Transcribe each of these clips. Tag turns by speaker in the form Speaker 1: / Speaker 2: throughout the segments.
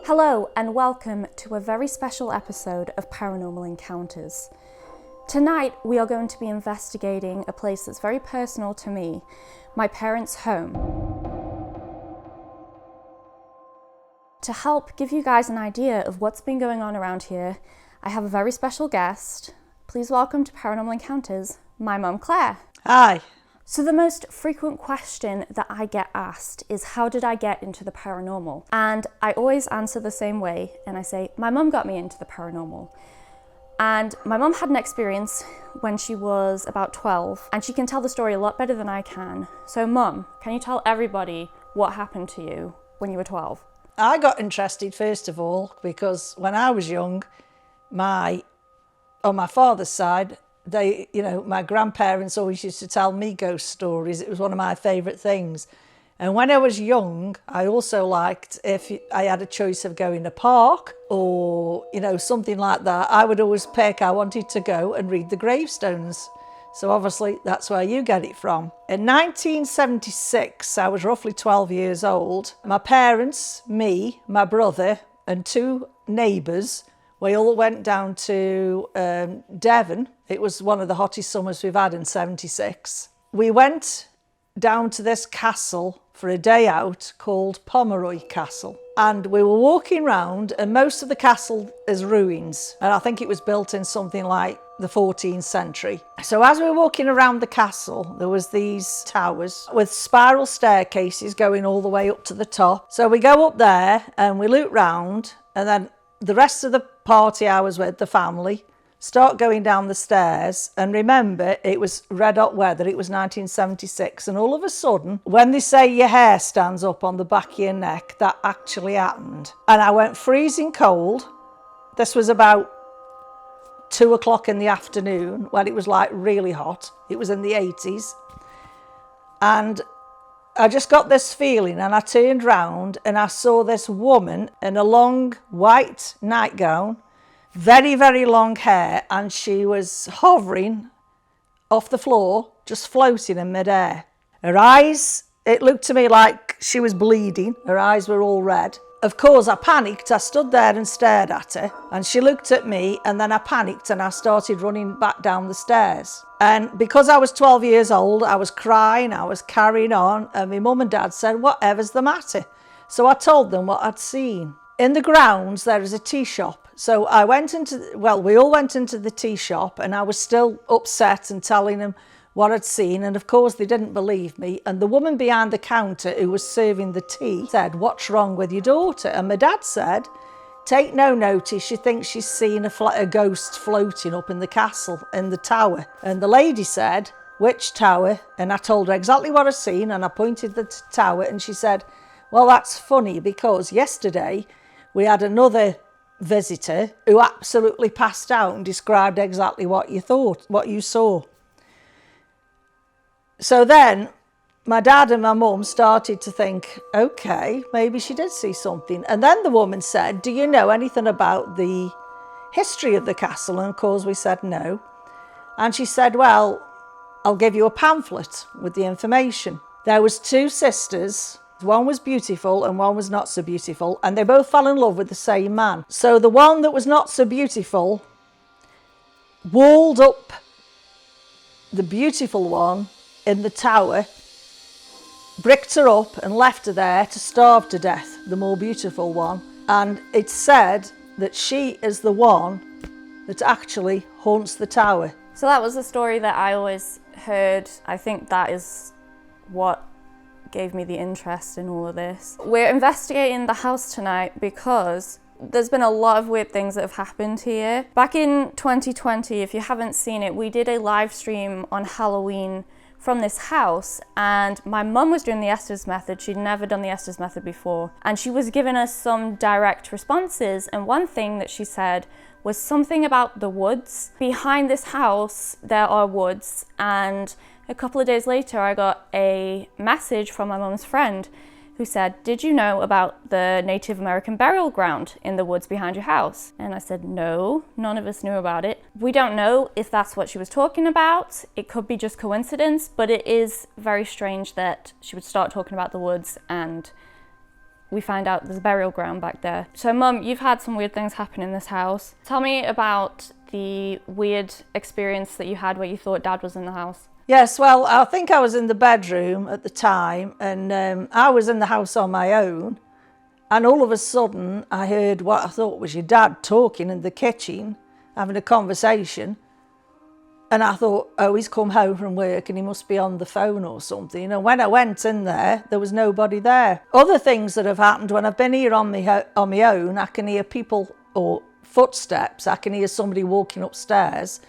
Speaker 1: Hello and welcome to a very special episode of Paranormal Encounters. Tonight we are going to be investigating a place that's very personal to me, my parents' home. To help give you guys an idea of what's been going on around here, I have a very special guest. Please welcome to Paranormal Encounters, my mum Claire.
Speaker 2: Hi.
Speaker 1: So the most frequent question that I get asked is, how did I get into the paranormal? And I always answer the same way, and I say, my mum got me into the paranormal. And my mum had an experience when she was about 12, and she can tell the story a lot better than I can. So Mum, can you tell everybody what happened to you when you were 12?
Speaker 2: I got interested first of all because when I was young, on my father's side, my grandparents always used to tell me ghost stories. It was one of my favourite things. And when I was young, I also liked, if I had a choice of going to park or, something like that, I would always pick, I wanted to go and read the gravestones. So obviously that's where you get it from. In 1976, I was roughly 12 years old. My parents, me, my brother and two neighbours, we all went down to Devon. It was one of the hottest summers we've had in 76. We went down to this castle for a day out called Pomeroy Castle. And we were walking round and most of the castle is ruins. And I think it was built in something like the 14th century. So as we were walking around the castle, there was these towers with spiral staircases going all the way up to the top. So we go up there and we look round, and then the rest of the party I was with, the family, start going down the stairs. And remember, it was red hot weather, it was 1976, and all of a sudden, when they say your hair stands up on the back of your neck, that actually happened. And I went freezing cold. This was about 2 o'clock in the afternoon when it was like really hot. It was in the 80s. And I just got this feeling, and I turned round and I saw this woman in a long white nightgown, very, very long hair, and she was hovering off the floor, just floating in midair. Her eyes, it looked to me like she was bleeding. Her eyes were all red. Of course, I panicked. I stood there and stared at her, and she looked at me, and then I panicked and I started running back down the stairs. And because I was 12 years old, I was crying, I was carrying on, and my mum and dad said, whatever's the matter? So I told them what I'd seen. In the grounds, there is a tea shop. So we all went into the tea shop, and I was still upset and telling them what I'd seen, and of course they didn't believe me. And the woman behind the counter who was serving the tea said, what's wrong with your daughter? And my dad said, take no notice, she thinks she's seen a ghost floating up in the castle, in the tower. And the lady said, which tower? And I told her exactly what I'd seen, and I pointed the tower, and she said, well, that's funny because yesterday we had another visitor who absolutely passed out and described exactly what you saw. So then my dad and my mum started to think, okay, maybe she did see something. And then the woman said, do you know anything about the history of the castle? And of course we said no. And she said, well, I'll give you a pamphlet with the information. There was two sisters. One was beautiful and one was not so beautiful, and they both fell in love with the same man. So the one that was not so beautiful walled up the beautiful one in the tower, bricked her up and left her there to starve to death, the more beautiful one. And it's said that she is the one that actually haunts the tower.
Speaker 1: So that was the story that I always heard. I think that is what gave me the interest in all of this. We're investigating the house tonight because there's been a lot of weird things that have happened here. Back in 2020, if you haven't seen it, we did a live stream on Halloween from this house, and my mum was doing the Estus method. She'd never done the Estus method before, and she was giving us some direct responses, and one thing that she said was something about the woods. Behind this house there are woods, and a couple of days later I got a message from my mum's friend who said, did you know about the Native American burial ground in the woods behind your house? And I said, no, none of us knew about it. We don't know if that's what she was talking about. It could be just coincidence, but it is very strange that she would start talking about the woods and we find out there's a burial ground back there. So Mum, you've had some weird things happen in this house. Tell me about the weird experience that you had where you thought Dad was in the house.
Speaker 2: Yes, well, I think I was in the bedroom at the time, and I was in the house on my own, and all of a sudden I heard what I thought was your dad talking in the kitchen, having a conversation, and I thought, oh, he's come home from work and he must be on the phone or something. And when I went in there was nobody there. Other things that have happened when I've been here on my own, I can hear people or footsteps, I can hear somebody walking upstairs.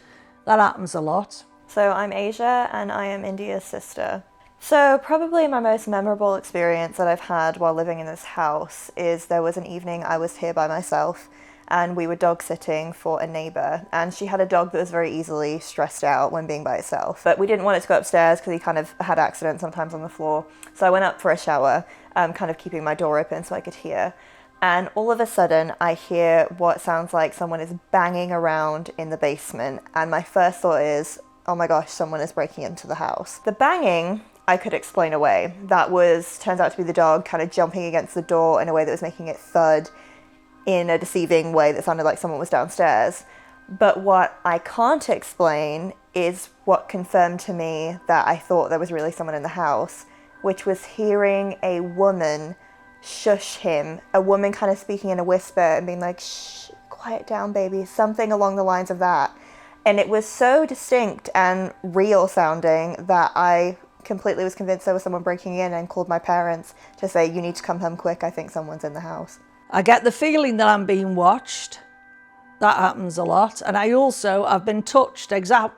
Speaker 2: That happens a lot.
Speaker 3: So I'm Asia and I am India's sister. So probably my most memorable experience that I've had while living in this house is there was an evening I was here by myself and we were dog sitting for a neighbour, and she had a dog that was very easily stressed out when being by itself. But we didn't want it to go upstairs because he kind of had accidents sometimes on the floor. So I went up for a shower, kind of keeping my door open so I could hear. And all of a sudden I hear what sounds like someone is banging around in the basement. And my first thought is, oh my gosh, someone is breaking into the house. The banging I could explain away. That turns out to be the dog kind of jumping against the door in a way that was making it thud in a deceiving way that sounded like someone was downstairs. But what I can't explain is what confirmed to me that I thought there was really someone in the house, which was hearing a woman shush him, a woman kind of speaking in a whisper and being like, shh, quiet down, baby, something along the lines of that. And it was so distinct and real sounding that I completely was convinced there was someone breaking in, and called my parents to say, you need to come home quick, I think someone's in the house.
Speaker 2: I get the feeling that I'm being watched. That happens a lot. And I've been touched. A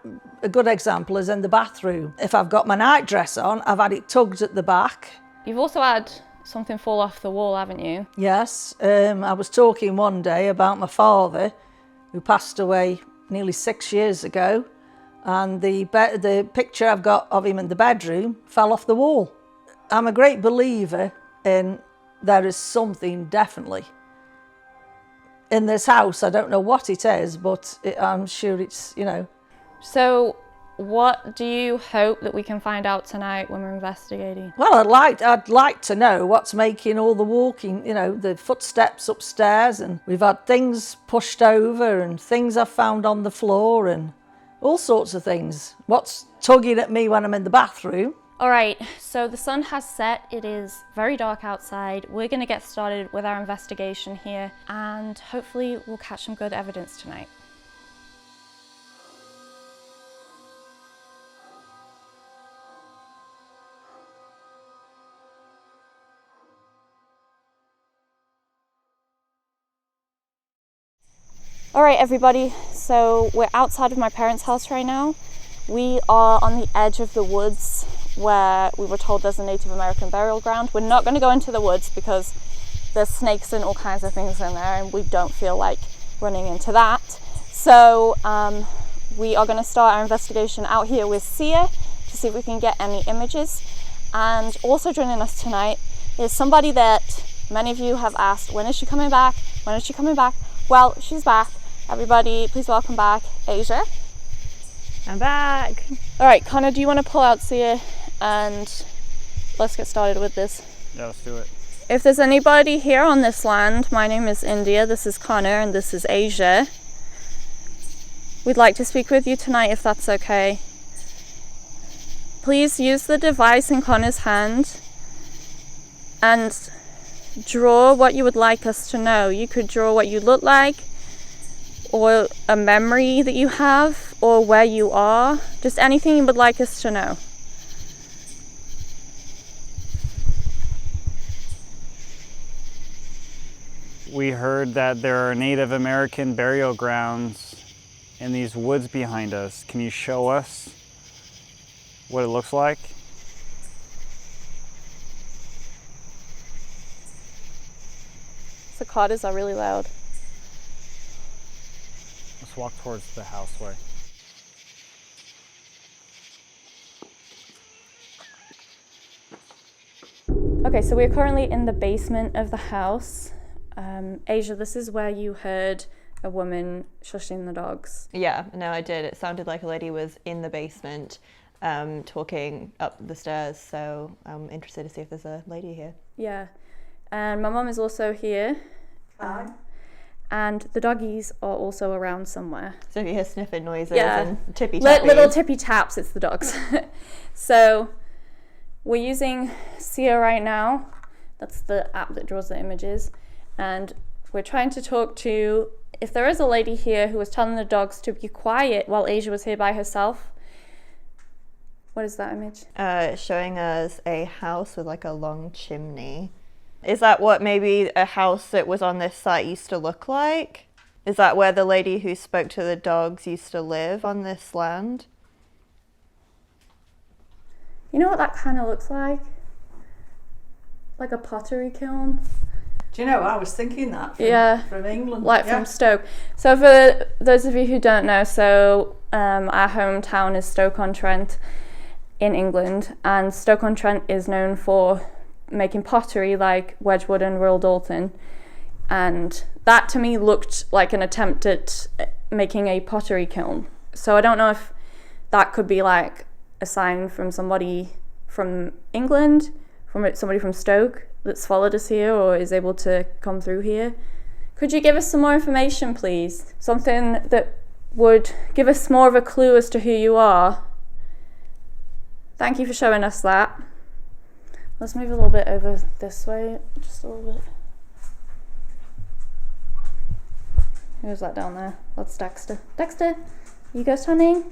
Speaker 2: good example is in the bathroom. If I've got my nightdress on, I've had it tugged at the back.
Speaker 1: You've also had something fall off the wall, haven't you?
Speaker 2: Yes. I was talking one day about my father, who passed away nearly 6 years ago, and the picture I've got of him in the bedroom fell off the wall. I'm a great believer in there is something definitely in this house. I don't know what it is, but I'm sure it's, you know. So
Speaker 1: what do you hope that we can find out tonight when we're investigating?
Speaker 2: Well, I'd like to know what's making all the walking, you know, the footsteps upstairs, and we've had things pushed over and things I've found on the floor and all sorts of things. What's tugging at me when I'm in the bathroom?
Speaker 1: All right, so the sun has set. It is very dark outside. We're going to get started with our investigation here, and hopefully we'll catch some good evidence tonight. All right, everybody, so we're outside of my parents' house right now. We are on the edge of the woods where we were told there's a Native American burial ground. We're not going to go into the woods because there's snakes and all kinds of things in there, and we don't feel like running into that. So we are going to start our investigation out here with Sia to see if we can get any images. And also joining us tonight is somebody that many of you have asked, when is she coming back? When is she coming back? Well, she's back. Everybody, please welcome back Asia.
Speaker 3: I'm back.
Speaker 1: All right, Connor, do you want to pull out Sia and let's get started with this?
Speaker 4: Yeah, let's do it.
Speaker 1: If there's anybody here on this land, my name is India, this is Connor, and this is Asia. We'd like to speak with you tonight if that's okay. Please use the device in Connor's hand and draw what you would like us to know. You could draw what you look like, or a memory that you have, or where you are, just anything you would like us to know.
Speaker 4: We heard that there are Native American burial grounds in these woods behind us. Can you show us what it looks like?
Speaker 1: Cicadas are really loud.
Speaker 4: Let's walk towards the houseway.
Speaker 1: Okay, so we're currently in the basement of the house. Asia, this is where you heard a woman shushing the dogs.
Speaker 3: Yeah, no, I did. It sounded like a lady was in the basement talking up the stairs, so I'm interested to see if there's a lady here.
Speaker 1: Yeah. And my mum is also here.
Speaker 2: Hi.
Speaker 1: And the doggies are also around somewhere.
Speaker 3: So if you hear sniffing noises and tippy
Speaker 1: Little tippy taps, it's the dogs. So we're using Sia right now. That's the app that draws the images. And we're trying to talk to, if there is a lady here who was telling the dogs to be quiet while Asia was here by herself. What is that image?
Speaker 3: Showing us a house with like a long chimney. Is that what maybe a house that was on this site used to look like? Is that where the lady who spoke to the dogs used to live on this land?
Speaker 1: You know what that kind of looks like? Like a pottery kiln.
Speaker 2: Do you know, I was thinking that from England.
Speaker 1: Like from Stoke. So for those of you who don't know, so our hometown is Stoke-on-Trent in England, and Stoke-on-Trent is known for making pottery like Wedgwood and Royal Dalton, and that to me looked like an attempt at making a pottery kiln. So I don't know if that could be like a sign from somebody from England, from somebody from Stoke that's followed us here or is able to come through here. Could you give us some more information, please? Something that would give us more of a clue as to who you are. Thank you for showing us that. Let's move a little bit over this way, just a little bit. Who's that down there? That's Dexter. Dexter, you ghost hunting?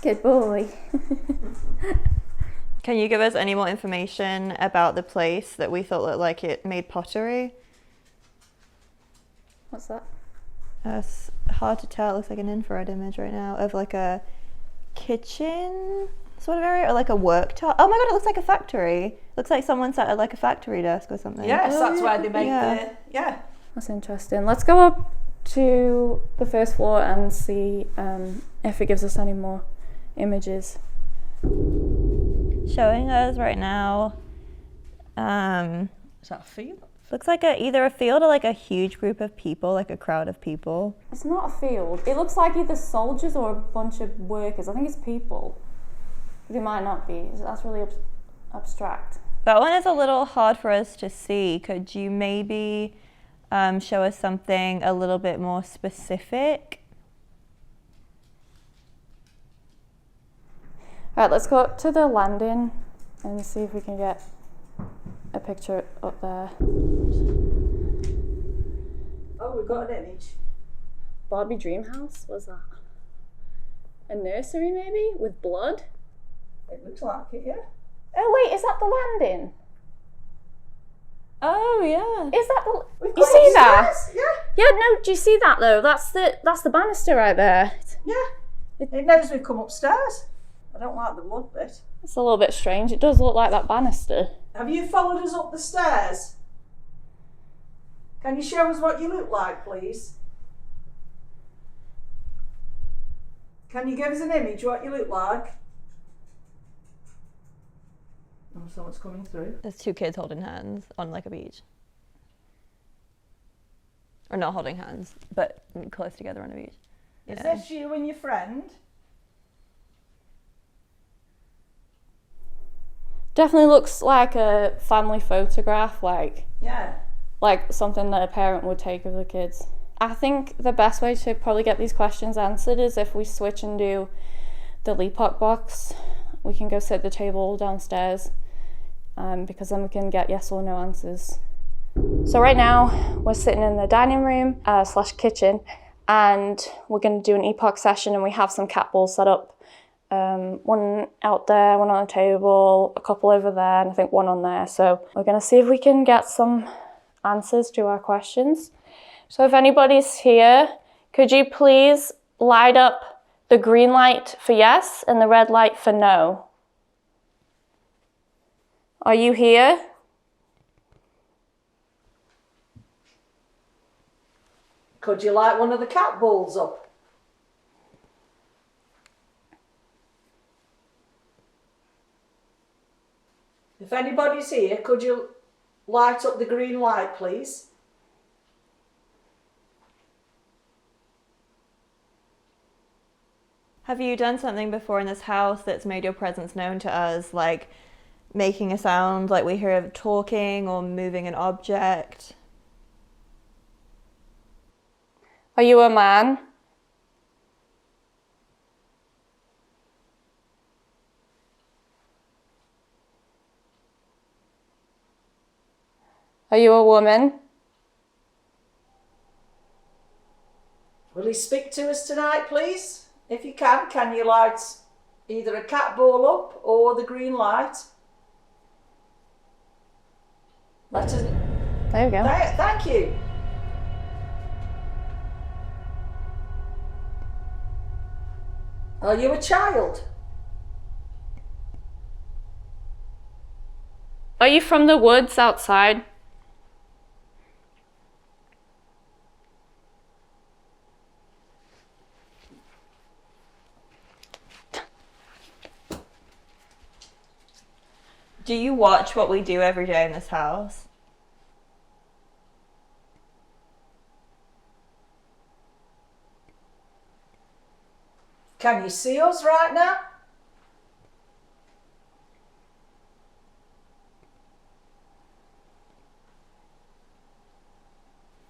Speaker 1: Good boy.
Speaker 3: Can you give us any more information about the place that we thought looked like it made pottery?
Speaker 1: What's that?
Speaker 3: It's hard to tell. It looks like an infrared image right now of like a kitchen sort of area or like a worktop. Oh my god, it looks like a factory. Looks like someone sat at like a factory desk or something.
Speaker 2: Yes, that's where they make
Speaker 1: That's interesting. Let's go up to the first floor and see if it gives us any more images.
Speaker 3: Showing us right now.
Speaker 2: Is that a field?
Speaker 3: Looks like either a field or like a huge group of people, like a crowd of people.
Speaker 1: It's not a field. It looks like either soldiers or a bunch of workers. I think it's people. They might not be. That's really abstract.
Speaker 3: That one is a little hard for us to see. Could you maybe show us something a little bit more specific?
Speaker 1: Alright, let's go up to the landing and see if we can get a picture up there.
Speaker 2: Oh, we've got an image.
Speaker 1: Barbie Dream House? What's that? A nursery maybe? With blood?
Speaker 2: It looks like it, yeah.
Speaker 1: Oh wait, is that the landing?
Speaker 3: Oh yeah.
Speaker 1: Is that the...
Speaker 2: We've
Speaker 1: You
Speaker 2: got
Speaker 1: see
Speaker 2: it
Speaker 1: that?
Speaker 2: upstairs, Yeah.
Speaker 1: Yeah, no, do you see that though? That's the banister right there.
Speaker 2: Yeah. It knows we've come upstairs. I don't like the blood bit.
Speaker 1: It's a little bit strange. It does look like that banister.
Speaker 2: Have you followed us up the stairs? Can you show us what you look like, please? Can you give us an image what you look like? Oh, someone's coming through.
Speaker 3: There's two kids holding hands on like a beach. Or not holding hands, but close together on a beach.
Speaker 2: Is this you and your friend?
Speaker 1: Definitely looks like a family photograph,
Speaker 2: Yeah.
Speaker 1: like something that a parent would take of the kids. I think the best way to probably get these questions answered is if we switch and do the Epoch box. We can go sit at the table downstairs because then we can get yes or no answers. So right now we're sitting in the dining room / kitchen, and we're going to do an Epoch session, and we have some cat balls set up. One out there, one on the table, a couple over there, and I think one on there. So we're going to see if we can get some answers to our questions. So if anybody's here, could you please light up the green light for yes and the red light for no? Are you here?
Speaker 2: Could you light one of the cat balls up? If anybody's here, could you light up the green light, please?
Speaker 3: Have you done something before in this house that's made your presence known to us, like making a sound, like we hear talking or moving an object.
Speaker 1: Are you a man? Are you a woman?
Speaker 2: Will you speak to us tonight, please? If you can you light either a cat ball up or the green light? Let us...
Speaker 1: There you go.
Speaker 2: Thank you. Are you a child?
Speaker 1: Are you from the woods outside?
Speaker 3: Do you watch what we do every day in this house?
Speaker 2: Can you see us right now?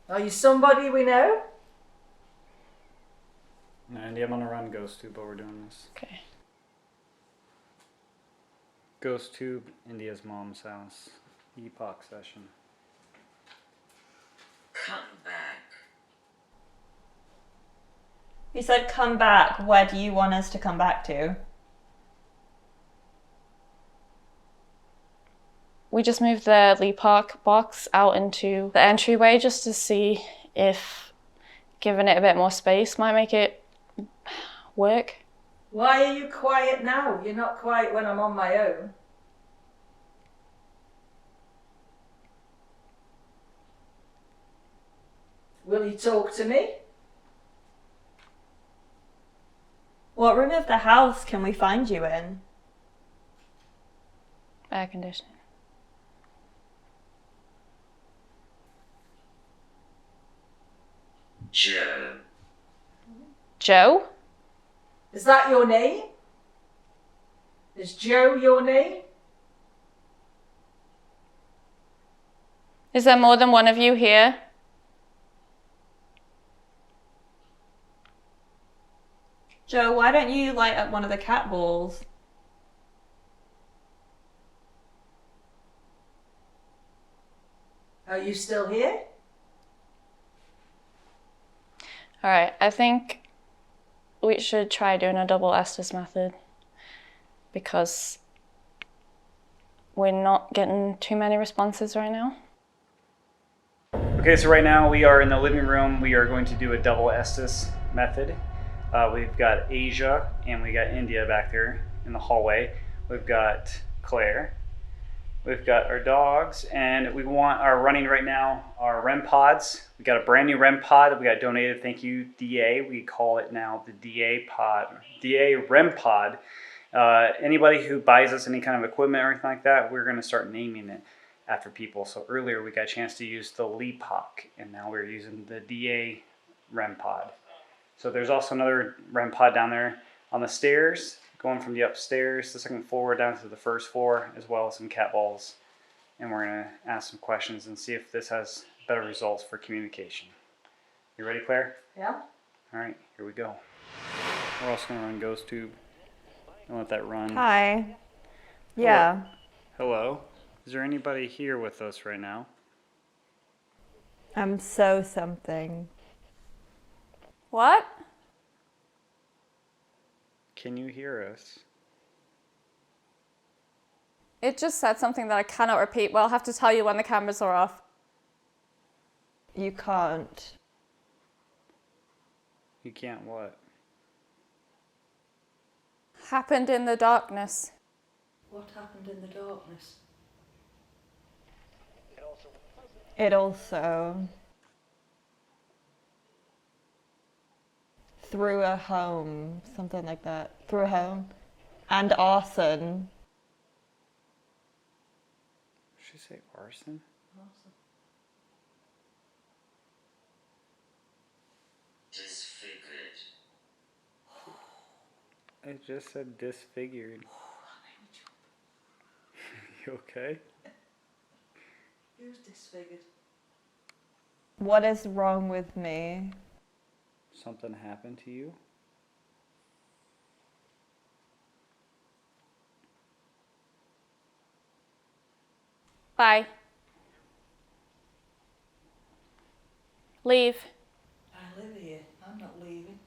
Speaker 2: Are you somebody we know?
Speaker 4: No, Andy, I'm on a run ghost tube while we're doing this.
Speaker 1: Okay.
Speaker 4: Ghost tube, India's mom's house. Epoch Session.
Speaker 5: Come back.
Speaker 3: You said come back. Where do you want us to come back to?
Speaker 1: We just moved the Lee Park box out into the entryway just to see if giving it a bit more space might make it work.
Speaker 2: Why are you quiet now? You're not quiet when I'm on my own. Will you talk to me?
Speaker 3: What room of the house can we find you in?
Speaker 1: Air conditioning.
Speaker 5: Joe.
Speaker 1: Joe?
Speaker 2: Is that your name? Is Joe your name?
Speaker 1: Is there more than one of you here?
Speaker 3: Joe, why don't you light up one of the cat balls?
Speaker 2: Are you still here?
Speaker 1: All right, I think we should try doing a double Estus method because we're not getting too many responses right now.
Speaker 4: Okay, so right now we are in the living room. We are going to do a double Estes method. We've got Asia and we got India back there in the hallway. We've got Claire. We've got our dogs, and we are running right now our REM pods. We got a brand new REM pod that we got donated. Thank you, DA. We call it now the DA pod, DA REM pod. Anybody who buys us any kind of equipment or anything like that, we're going to start naming it after people. So earlier we got a chance to use the Leapoc, and now we're using the DA REM pod. So there's also another REM pod down there on the stairs, going from the upstairs, the second floor, down to the first floor, as well as some cat balls. And we're going to ask some questions and see if this has better results for communication. You ready, Claire?
Speaker 2: Yeah.
Speaker 4: All right, here we go. We're also going to run Ghost Tube and let that run.
Speaker 3: Hi. Yeah.
Speaker 4: Hello. Is there anybody here with us right now?
Speaker 3: I'm so something.
Speaker 1: What?
Speaker 4: Can you hear us?
Speaker 1: It just said something that I cannot repeat, but I'll have to tell you when the cameras are off.
Speaker 3: You can't.
Speaker 4: You can't what?
Speaker 1: Happened in the darkness.
Speaker 2: What happened in the darkness?
Speaker 3: It also through a home, something like that. Through a home. And arson.
Speaker 4: Did she say arson?
Speaker 5: Disfigured.
Speaker 4: It just said disfigured. You okay?
Speaker 2: Who's disfigured?
Speaker 3: What is wrong with me?
Speaker 4: Something happened to you?
Speaker 1: Bye. Leave.
Speaker 2: I live here. I'm not leaving.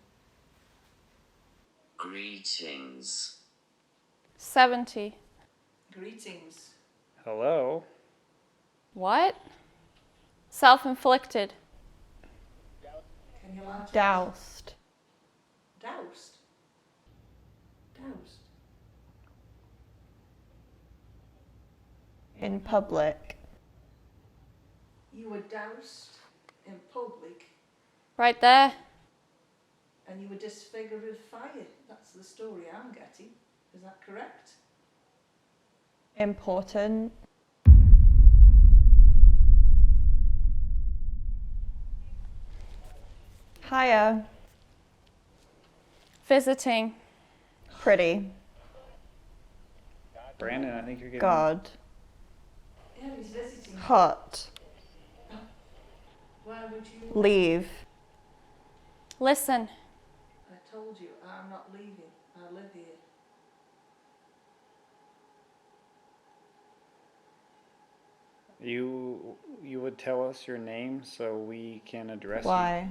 Speaker 5: Greetings.
Speaker 1: 70.
Speaker 2: Greetings.
Speaker 4: Hello?
Speaker 1: What? Self-inflicted.
Speaker 2: Can you laugh?
Speaker 3: Doused.
Speaker 2: Doused? Doused?
Speaker 3: In public.
Speaker 2: You were doused in public
Speaker 1: Right there.
Speaker 2: and you were disfigured with fire. That's the story I'm getting. Is that correct?
Speaker 3: Important. Hiya.
Speaker 1: Visiting.
Speaker 3: Pretty.
Speaker 4: Brandon, I think you're getting...
Speaker 3: God.
Speaker 2: Yeah, he's visiting.
Speaker 3: Hot.
Speaker 2: Why would you?
Speaker 3: Leave.
Speaker 1: Listen.
Speaker 2: I told you, I'm not leaving. I live here.
Speaker 4: You would tell us your name so we can address you.
Speaker 3: Why?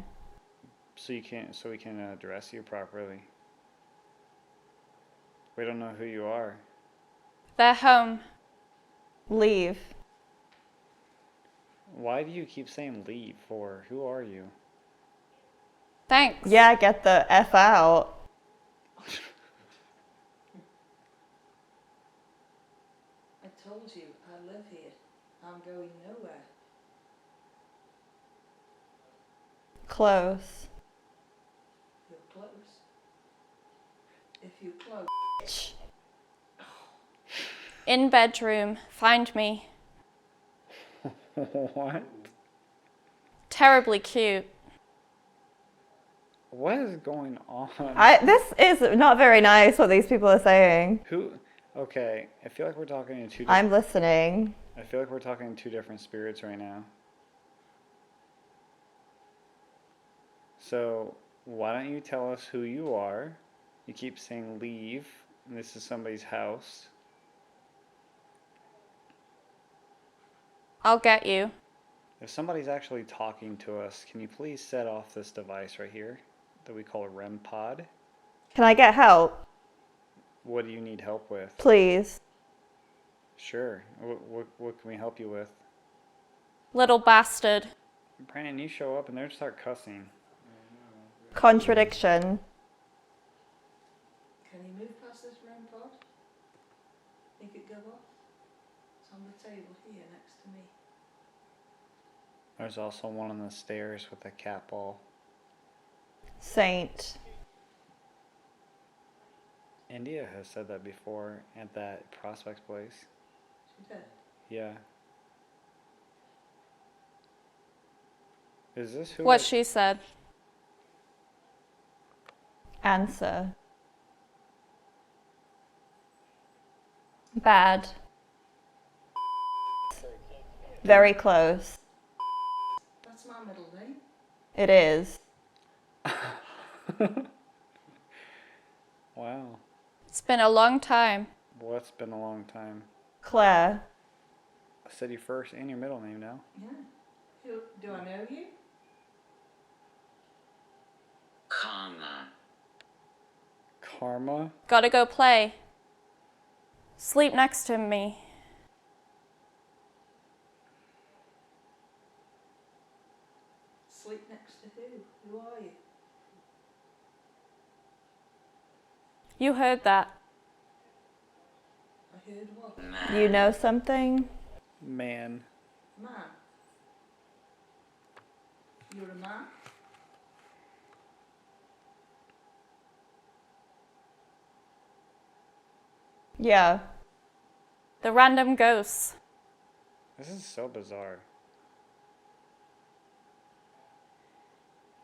Speaker 4: So we can address you properly. We don't know who you are.
Speaker 1: They're home.
Speaker 3: Leave.
Speaker 4: Why do you keep saying leave for? Who are you?
Speaker 1: Thanks.
Speaker 3: Yeah, get the F out.
Speaker 2: I told you, I live here. I'm going nowhere.
Speaker 3: Close.
Speaker 2: You're close. If you close.
Speaker 3: Bitch.
Speaker 1: In bedroom. Find me.
Speaker 4: What?
Speaker 1: Terribly cute.
Speaker 4: What is going on?
Speaker 3: This is not very nice what these people are saying.
Speaker 4: Who? Okay, I feel like we're talking in two.
Speaker 3: I'm listening.
Speaker 4: I feel like we're talking in two different spirits right now. So why don't you tell us who you are? You keep saying leave, and this is somebody's house.
Speaker 1: I'll get you.
Speaker 4: If somebody's actually talking to us, can you please set off this device right here that we call a REM pod?
Speaker 3: Can I get help?
Speaker 4: What do you need help with?
Speaker 3: Please.
Speaker 4: Sure. What can we help you with?
Speaker 1: Little bastard.
Speaker 4: Brandon, you show up and they start cussing.
Speaker 3: Contradiction.
Speaker 2: Can you move past this REM pod? Make it go off? It's on the table here next to me.
Speaker 4: There's also one on the stairs with a cat ball.
Speaker 3: Saint.
Speaker 4: India has said that before at that Prospects place.
Speaker 2: She did.
Speaker 4: Yeah. Is this who?
Speaker 1: What she said.
Speaker 3: Answer. Bad. Very close.
Speaker 2: That's my middle name.
Speaker 3: It is.
Speaker 4: Wow.
Speaker 1: It's been a long time.
Speaker 4: What's been a long time?
Speaker 3: Claire.
Speaker 4: I said your first and your middle name now.
Speaker 2: Yeah. Who, do I know you?
Speaker 5: Karma.
Speaker 4: Karma?
Speaker 1: Gotta go play. Sleep next to me.
Speaker 2: Sleep next to who? Who are you?
Speaker 1: You heard that.
Speaker 2: I heard what?
Speaker 5: Man.
Speaker 3: You know something?
Speaker 4: Man.
Speaker 2: Man. You're a man?
Speaker 3: Yeah.
Speaker 1: The random ghosts.
Speaker 4: This is so bizarre.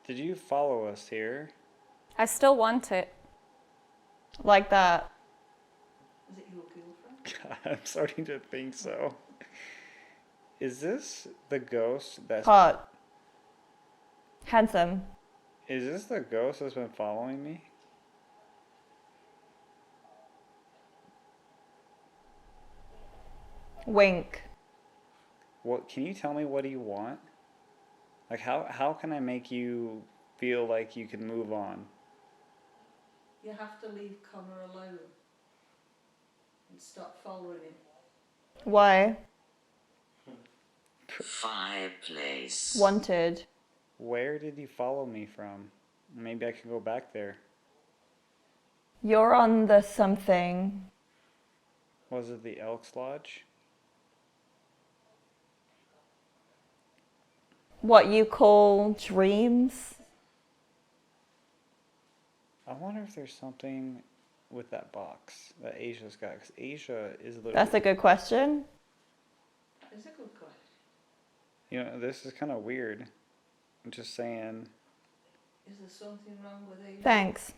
Speaker 4: Did you follow us here?
Speaker 1: I still want it.
Speaker 3: Like that.
Speaker 2: Is it your girlfriend?
Speaker 4: God, I'm starting to think so. Is this the ghost that's...
Speaker 3: Hot. Handsome.
Speaker 4: Is this the ghost that's been following me?
Speaker 3: Wink.
Speaker 4: What, can you tell me what do you want? Like, how can I make you feel like you can move on?
Speaker 2: You have to leave Connor alone and stop following him.
Speaker 3: Why?
Speaker 5: Fireplace.
Speaker 3: Wanted.
Speaker 4: Where did you follow me from? Maybe I can go back there.
Speaker 3: You're on the something.
Speaker 4: Was it the Elks Lodge?
Speaker 3: What you call dreams?
Speaker 4: I wonder if there's something with that box that Asia's got. Because Asia is literally...
Speaker 3: That's a good question.
Speaker 2: It's a good question.
Speaker 4: You know, this is kind of weird. I'm just saying...
Speaker 2: Is there something wrong with Asia?
Speaker 3: Thanks.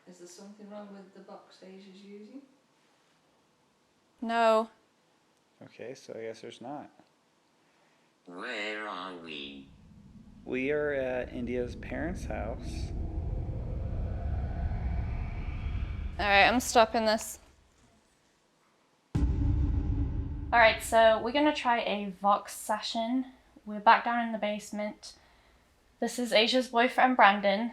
Speaker 2: Is there something wrong with the box Asia's using?
Speaker 1: No.
Speaker 4: Okay, so I guess there's not.
Speaker 5: Where are we?
Speaker 4: We are at India's parents' house.
Speaker 1: Alright, I'm stopping this. Alright, so we're gonna try a Vox session. We're back down in the basement. This is Asia's boyfriend, Brandon.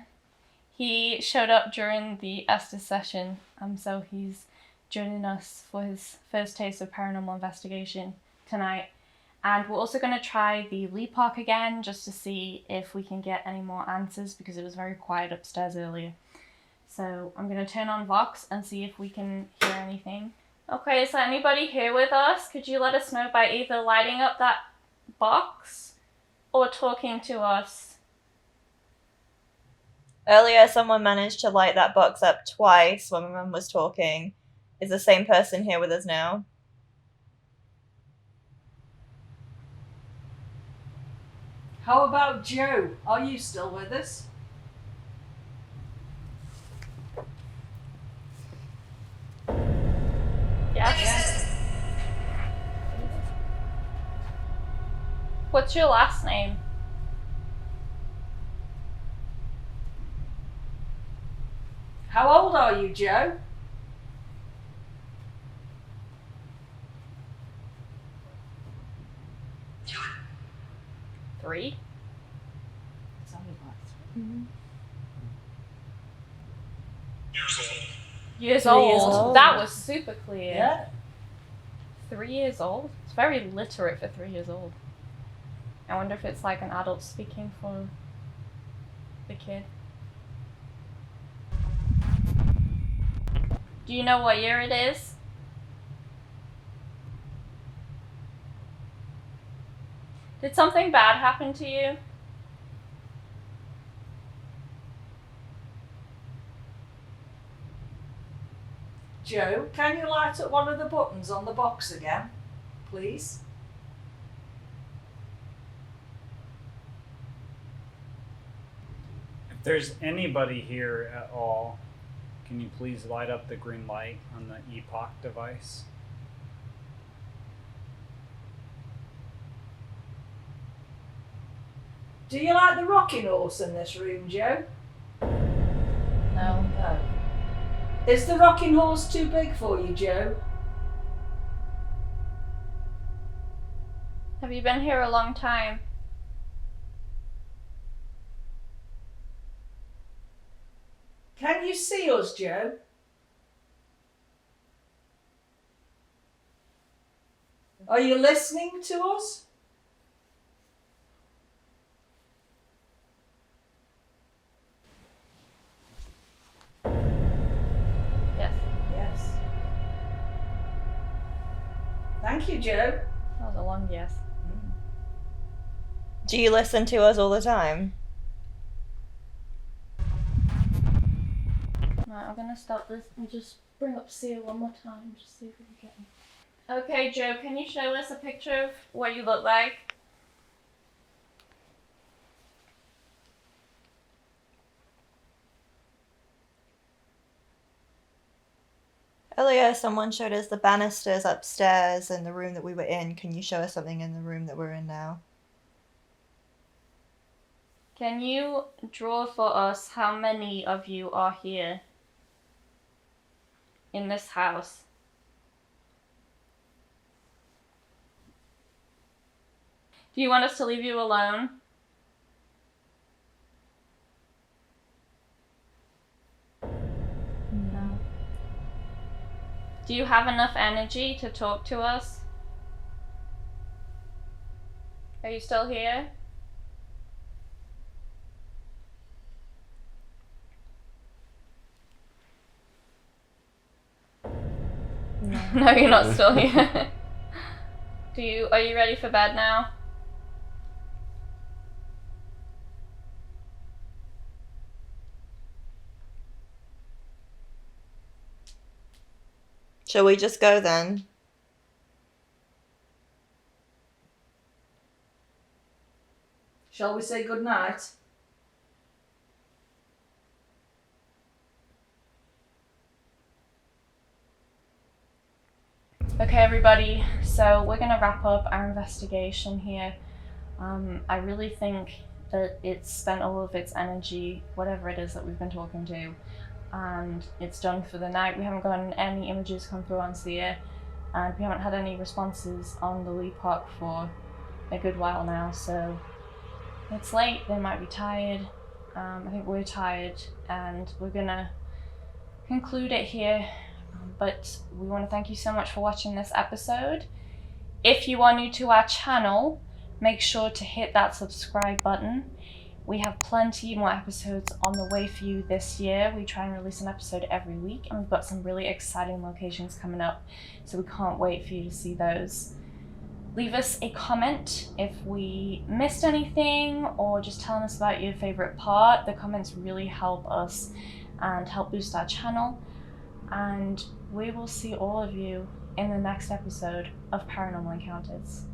Speaker 1: He showed up during the Estus session, so he's joining us for his first taste of paranormal investigation tonight. And we're also going to try the Lee Park again, just to see if we can get any more answers, because it was very quiet upstairs earlier. So I'm going to turn on Vox and see if we can hear anything. Okay, is there anybody here with us? Could you let us know by either lighting up that box or talking to us?
Speaker 3: Earlier, someone managed to light that box up twice when my mum was talking. Is the same person here with us now?
Speaker 2: How about Joe? Are you still with us?
Speaker 1: Yes. What's your last name?
Speaker 2: How old are you, Joe?
Speaker 1: Three?
Speaker 2: It's only like 3.
Speaker 1: Years
Speaker 3: 3
Speaker 1: old.
Speaker 3: years old.
Speaker 1: That was super clear.
Speaker 2: Yeah.
Speaker 1: 3 years old? It's very literate for 3 years old. I wonder if it's like an adult speaking for the kid. Do you know what year it is? Did something bad happen to you?
Speaker 2: Joe, can you light up one of the buttons on the box again, please?
Speaker 4: If there's anybody here at all, can you please light up the green light on the Epoch device?
Speaker 2: Do you like the rocking horse in this room, Joe?
Speaker 1: No.
Speaker 2: No. Is the rocking horse too big for you, Joe?
Speaker 1: Have you been here a long time?
Speaker 2: Can you see us, Joe? Are you listening to us?
Speaker 1: Yes.
Speaker 2: Yes. Thank you, Joe.
Speaker 1: That was a long yes.
Speaker 3: Do you listen to us all the time?
Speaker 1: Right, I'm gonna stop this and just bring up Sia one more time, just see if we can get him. Okay, Joe, can you show us a picture of what you look like?
Speaker 3: Earlier, someone showed us the banisters upstairs in the room that we were in. Can you show us something in the room that we're in now?
Speaker 1: Can you draw for us how many of you are here in this house? Do you want us to leave you alone? No. Do you have enough energy to talk to us? Are you still here? No, you're not still here. Are you ready for bed now?
Speaker 3: Shall we just go then?
Speaker 2: Shall we say good night?
Speaker 1: Okay, everybody, so we're going to wrap up our investigation here. I really think that it's spent all of its energy, whatever it is that we've been talking to, and it's done for the night. We haven't gotten any images come through on Seer, and we haven't had any responses on the Epoch for a good while now, so it's late, they might be tired. I think we're tired, and we're going to conclude it here. But we want to thank you so much for watching this episode. If you are new to our channel, make sure to hit that subscribe button. We have plenty more episodes on the way for you this year. We try and release an episode every week, and we've got some really exciting locations coming up, so we can't wait for you to see those. Leave us a comment if we missed anything, or just telling us about your favorite part. The comments really help us and help boost our channel. And we will see all of you in the next episode of Paranormal Encounters.